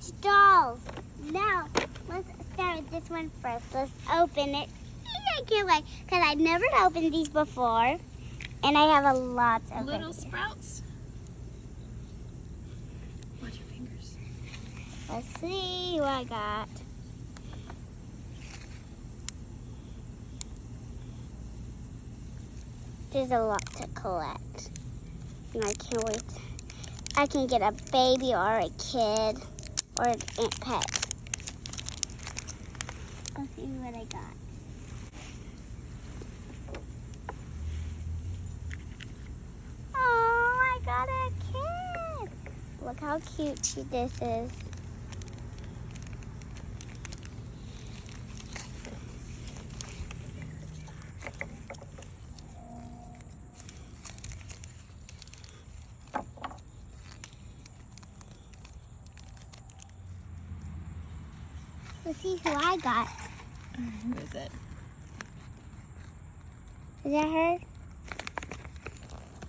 huge dolls. Now, let's start with this one first. Let's open it. I can't wait, because I've never opened these before. And I have a lot of little sprouts. Watch your fingers. Let's see what I got. There's a lot to collect. And I can't wait. I can get a baby or a kid or an ant pet. Let's see what I got. Oh, I got a kid. Look how cute this is. Let's see who I got. Who is it? Is that her?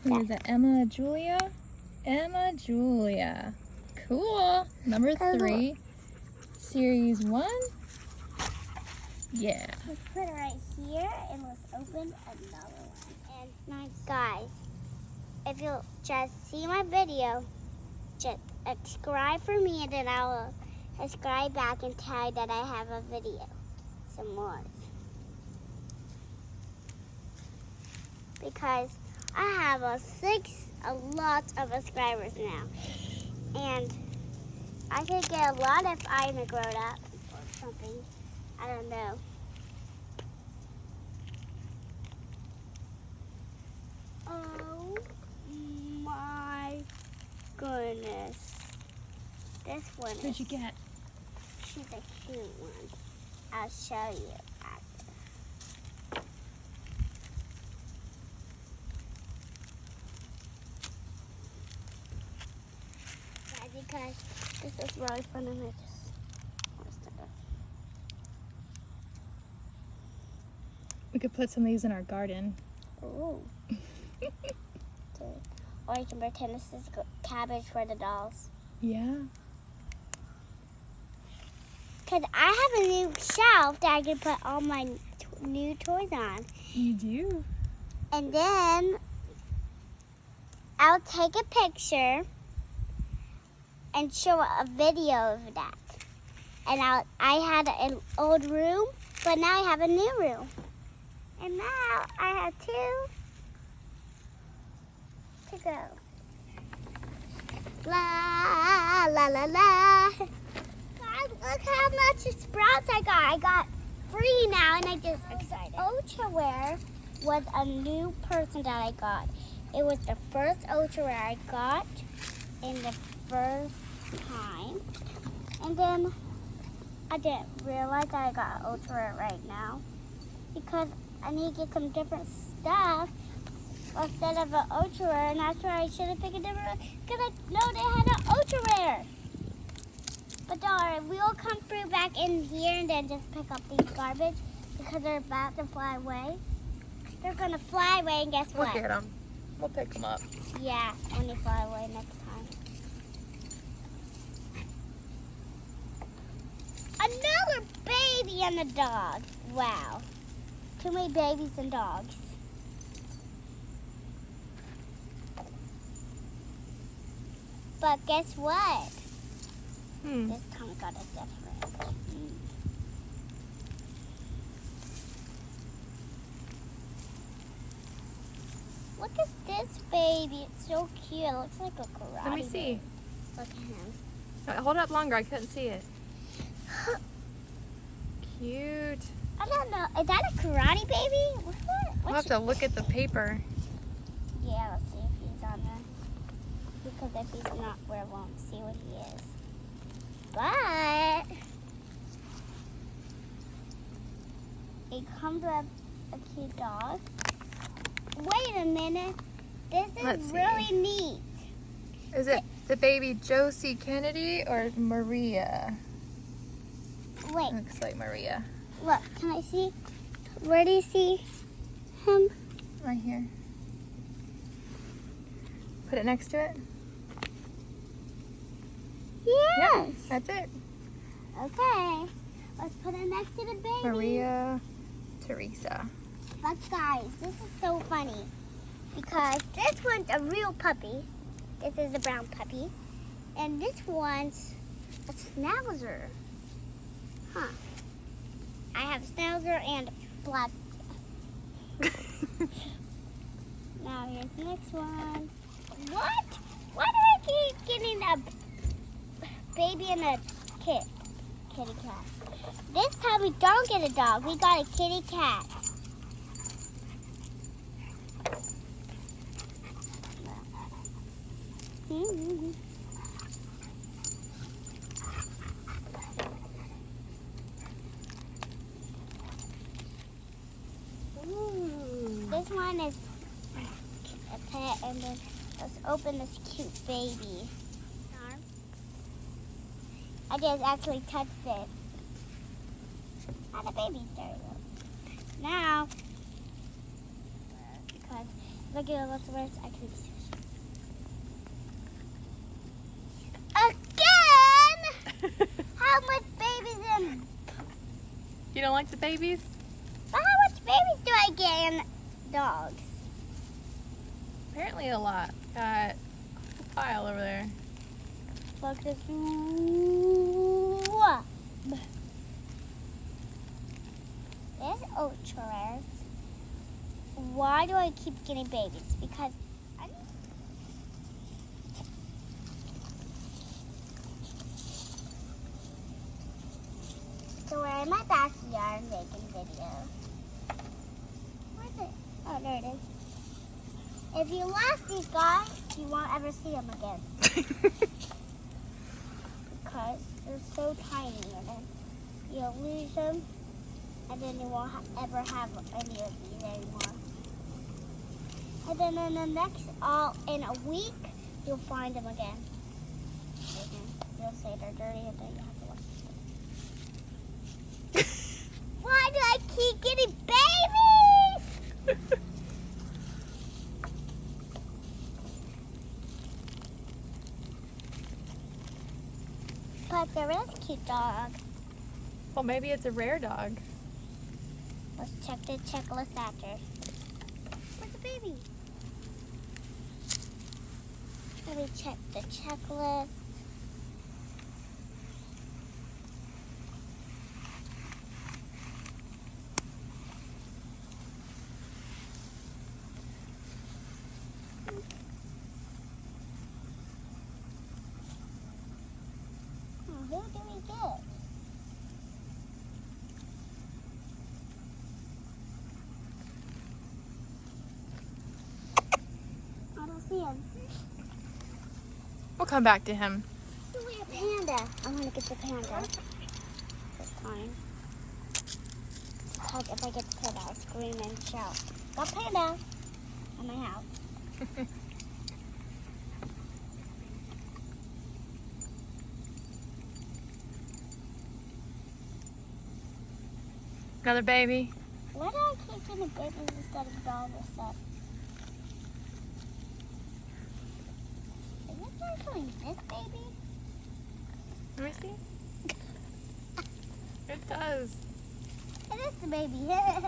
Who is it? Emma Julia? Emma Julia. Cool. Number 3. Series 1. Yeah. Let's put it right here and let's open another one. And nice guys, if you'll just see my video, just subscribe for me and then I will subscribe back and tell you that I have a video. Some more. Because I have a lot of subscribers now. And I could get a lot if I'm a grown up or something. I don't know. Oh my goodness. This one Who'd you get? She's a cute one. I'll show you after. Yeah, because this is really fun and I just want to start. We could put some of these in our garden. Ooh. Or you can pretend this is cabbage for the dolls. Yeah. Because I have a new shelf that I can put all my new toys on. You do? And then I'll take a picture and show a video of that. And I had an old room, but now I have a new room. And now I have 2 to go. La, la, la, la. God, look how much sprouts I got. I got 3 now, and I just excited. Ultraware was a new person that I got. It was the first Ultraware I got in the first time. And then I didn't realize that I got Ultraware right now because I need to get some different stuff instead of an Ultraware, and that's why I should have picked a different one because I know they had an Ultraware. But don't worry, we'll come through back in here and then just pick up these garbage because they're about to fly away. They're going to fly away, and guess what? We'll get them. We'll pick them up. Yeah, when they fly away next time. Another baby and a dog. Wow. Too many babies and dogs. But guess what? This time I got a different. Look at this baby. It's so cute. It looks like a karate. Let me see. baby. Look at him. Hold it up longer. I couldn't see it. Cute. I don't know. Is that a karate baby? What's that? We'll have to look at the paper. Yeah, let's see if he's on there. Because if he's not, we won't see what he is. But it comes with a cute dog. Wait a minute. This Let's is see. really neat. Is it the baby Josie Kennedy or Maria? Wait, Looks like Maria. look. Can I see? Where do you see him? Right here. Put it next to it. Yeah. Yes. That's it. Okay. Let's put it next to the baby. Maria, Teresa. But guys, this is so funny because this one's a real puppy. This is a brown puppy. And this one's a schnauzer. Huh. I have a schnauzer and black. Now here's the next one. What? Why do I keep getting a baby and a kitty cat? This time we don't get a dog. We got a kitty cat. This one is a pet, and then let's open this cute baby. I just actually touched it. Not a baby, there you go. Now, because look at what's the words I can see. Again! How much babies in? You don't like the babies? But how much babies do I get in dogs? Apparently a lot. Got a whole pile over there. Look at this. There's ultra rares. Why do I keep getting babies? Because so we're in my backyard making video. Where's it? Oh, there it is. If you lost these guys, you won't ever see them again. Because they're so tiny, and then you'll lose them, and then you won't ever have any of these anymore. And then in the next, in a week, you'll find them again. You'll say they're dirty, and then you have to wash them. Why do I keep getting babies? But there is a cute dog. Well, maybe it's a rare dog. Let's check the checklist after. Where's the baby? Let me check the checklist. Who do we get? I don't see him. We'll come back to him. Oh, wait, a panda. I want to get the panda this time. Because if I get the panda, I'll scream and shout. Got panda in my house. Another baby. Why do I keep getting babies instead of dogs or stuff? Is this actually this baby? Let me see. It does. It is the baby. Yes,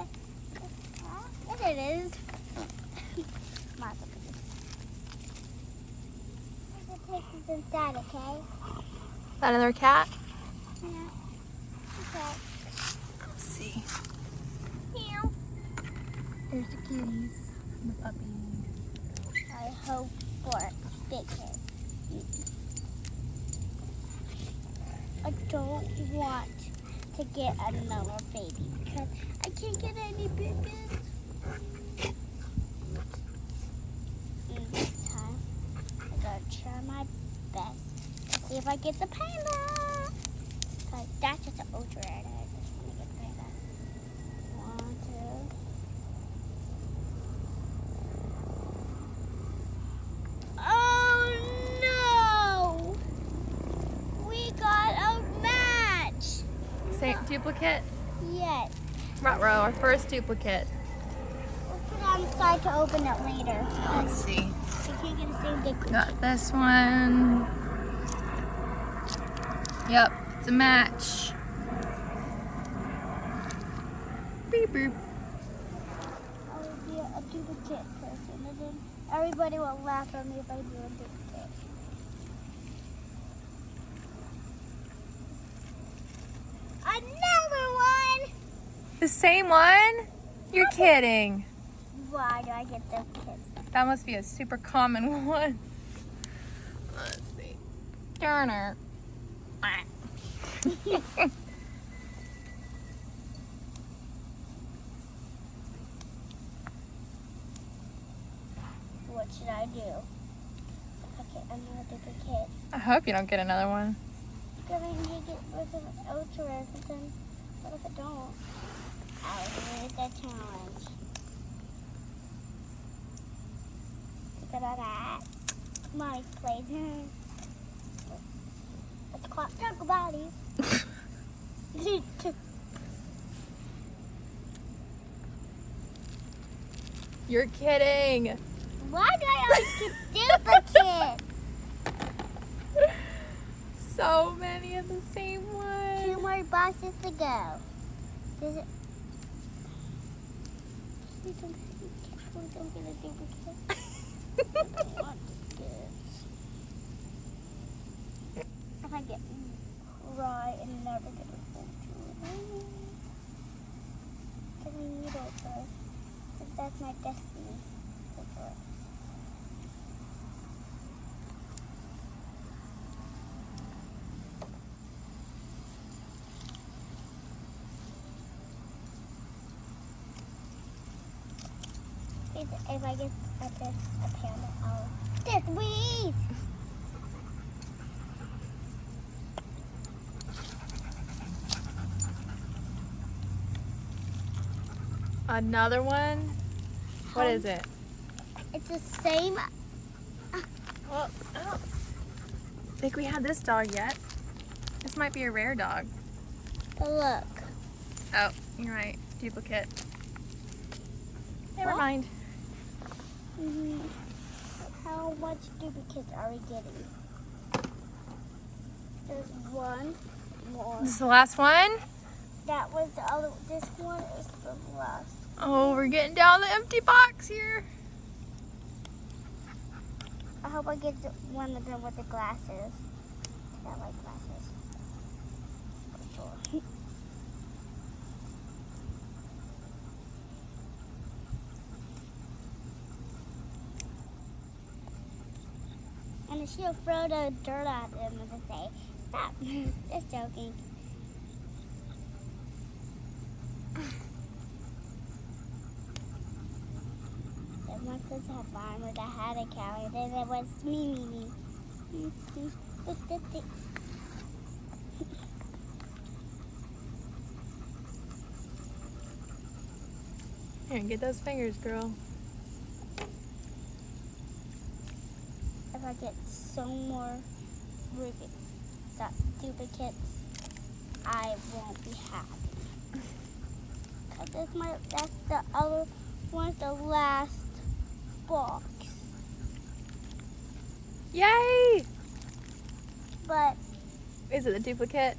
it is. We'll take this inside, okay? Another cat. Yeah. Okay. Let's see. Meow. There's the kitties and the puppy. I hope for big kids. I don't want to get another baby because I can't get any babies. This time, I'm going to try my best to see if I get the panda. Because that's just an ultra rare. I just want to get the panda. 1, 2. Oh no! We got a match! Same duplicate. Yes. Ruh-roh, our first duplicate. We'll put it on the side to open it later. Let's see. We can't get the same good. Got this one. Yep, it's a match. Beep boop. I would be a duplicate person, and then everybody will laugh at me if I do a duplicate. Another one! The same one? You're kidding. Why do I get those kids? That must be a super common one. Let's see. Turner. What should I do? Okay, I'm gonna duplicate. I hope you don't get another one. I'm gonna make it with an ultra rare something. What if I don't? I'll do the challenge. Look at that. My place. Let's talk about it. You're kidding. Why do I always get duplicates? So many of the same one. 2 more boxes to go. Does it? Please don't get a duplicate. I don't want duplicates. If I get right and never get a full two, because I need Ultra. Because that's my destiny. Ultra. If I get a panda, I'll get weeds. Another one? What is it? It's the same. Well, I don't think we had this dog yet. This might be a rare dog. But look. Oh, you're right. Duplicate. Never What? mind. How much duplicates are we getting? There's one more. This is the last one? That was the other. This one is the last. Oh, we're getting down the empty box here. I hope I get one of them with the glasses. I like glasses. For sure. And she'll throw the dirt at them and say, "Stop." Just joking. One place had farmer that had a cow, and then there was me. Here, get those fingers, girl. If I get so more duplicates, I won't be happy. That's the other one's the last box. Yay! But Is it a duplicate?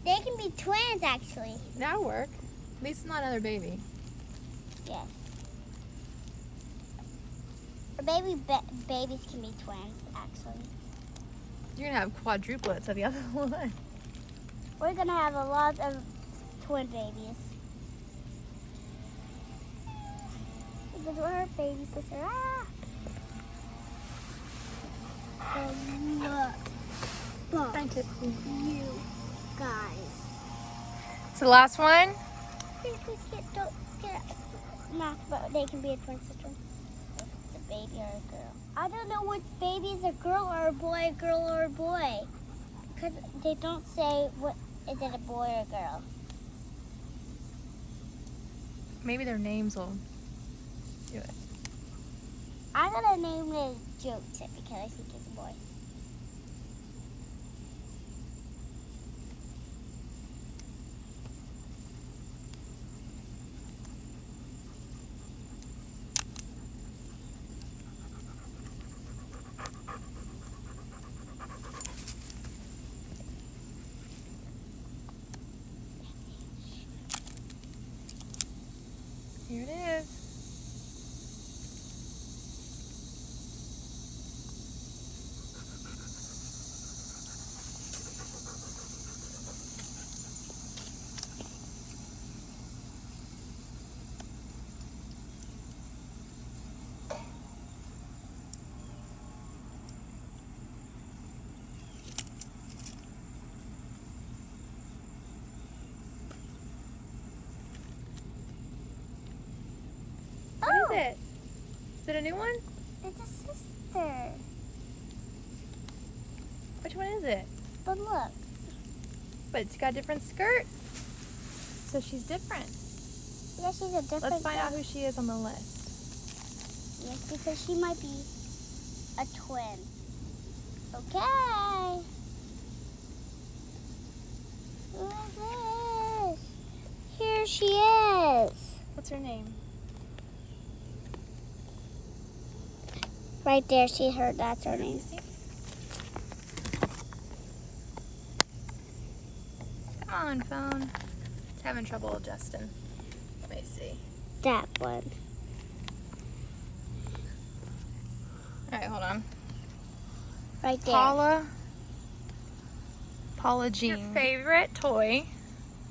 they can be twins actually. That'll work. At least it's not another baby. Yes. Or babies can be twins actually. You're gonna have quadruplets of the other one. We're gonna have a lot of twin babies. Because we're her baby sister. Look. You guys. It's the last one? Please don't get math, but they can be a twin sister. It's a baby or a girl. I don't know what baby is, a girl or a girl or a boy. Because they don't say what is it, a boy or a girl. Maybe their names will do it. I'm gonna name it Joseph because I think it's a boy. Is it a new one? It's a sister. Which one is it? But look. But it's got a different skirt. So she's different. Yeah, she's a different Let's find out girl. who she is on the list. Yes, because she might be a twin. Okay. Who is this? Here she is. What's her name? Right there, that's her name. Come on, phone. It's having trouble adjusting. Let me see. That one. All right, hold on. Right there. Paula Jean. Your favorite toy?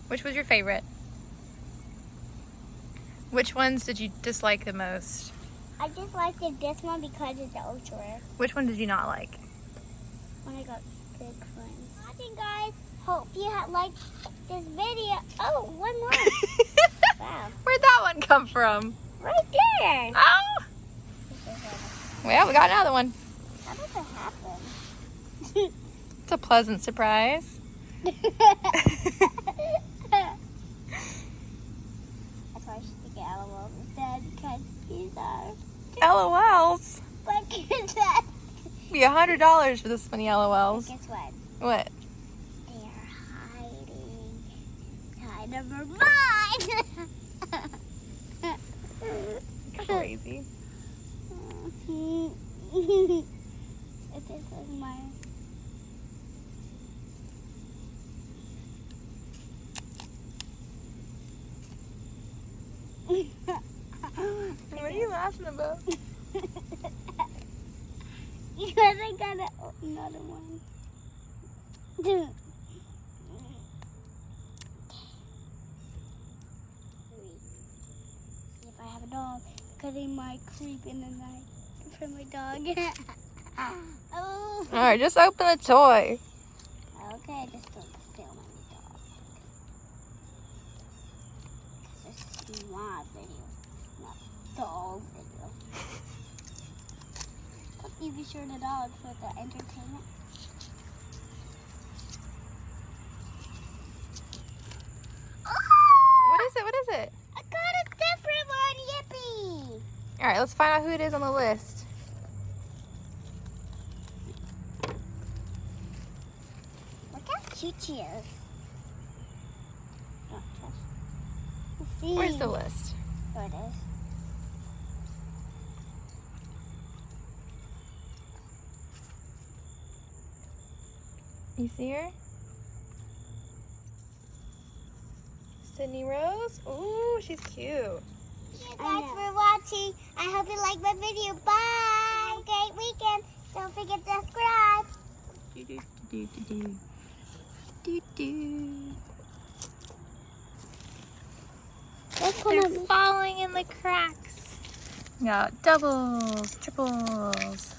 Which was your favorite? Which ones did you dislike the most? I just liked this one because it's ultra rare. Which one did you not like? When I got big friends. Watching, guys. Hope you liked this video. Oh, one more. Wow. Where'd that one come from? Right there. Oh! Well, we got another one. How does that happen? It's a pleasant surprise. That's why I should get LOL instead, because these are. LOLs. But guess that. Be $100 for this many LOLs. Guess what? What? They're hiding inside of her mind. Crazy. This is my. What are you laughing about? Because I got another one. See if I have a dog, because they might creep in the night for my dog. Oh. Alright, just open the toy. Okay, just don't film my dog. This is my video, not dog video. You be sure the dog for the entertainment. What is it? What is it? I got a different one, yippee! Alright, let's find out who it is on the list. Look how cute she is. Don't touch. Let's see. Where's the list? There it is. You see her? Sydney Rose? Ooh, she's cute. Thank you guys for watching. I hope you liked my video. Bye. Have a great weekend. Don't forget to subscribe. They're falling in the cracks. We got doubles, triples.